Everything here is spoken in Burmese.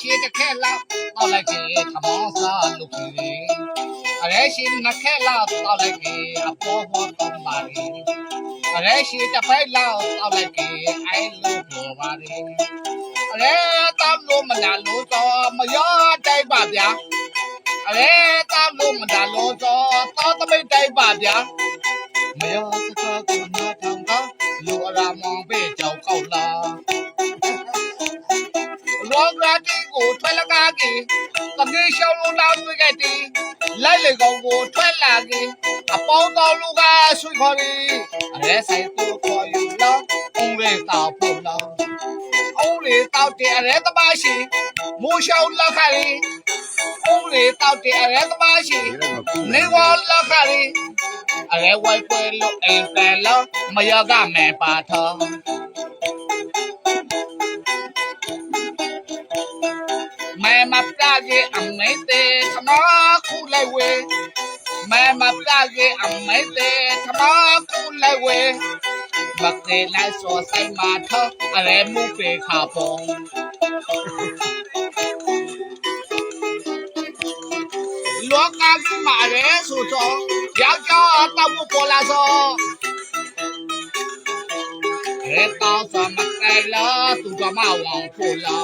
ရှိတစ်ခက်လောက်တောက်လိုက်ကြီးထမောင်းစားလို့ကြီးအရဲရှိနှစ်ခက်လောက်တောက်လိုက်ကြီးအပေါ်ပေါ်ကောင်းပါလေအရဲရှိတစ်ဖက်လောက်တောက်လိုက်ကြီးအိုင်လို့ပြောပါလေအရဲတောက်လို့မနာလို့တော့မရောတိုက်ပါဗျာအရဲတောက်လို့မနာလို့တော့တောက်တမိတ်တိုက်ပါဗျာမရောစကားကိုနားထောင်တော့လူအရာမောင်ပဲကြောက်ကောက်လာလောကရာတီကိုထွက်လကားကြီးတကယ်ရှောင်းလို့နောက်တွေ့ခဲ့တီလိုက်လေကောင်ကိုထွက်လာကြီးအပေါင်းတော်လူကဆွေခေါ်ရီအရဲဆိုင်ကိုခေါ်ယူလို့ဦးလေးတောက်ဖို့လို့ဦးလေးတောက်တဲ့အရဲသမားရှိမိုးရှောင်းလက်ခရီဦးလေးတောက်တဲ့အရဲသမားရှိနေဝလက်ခရီအရဲဝိုက်ပွဲလို့အိမ်တယ်လို့မရကမဲပါထောမဲမပြကြီးအမေတဲ့ခမခုလိုက်ဝဲမဲမပြကြီးအမေတဲ့ခမခုလိုက်ဝဲမကလေးလိုက်စောဆိုင်မာထောအရဲမှုပေခါပုံလောကကြီးမှာရဲဆိုတော့ယောက်ျားတောက်ဖို့ပေါ်လာစောရဲတောက်စမကဲလာသူကမဝေါဖို့လာ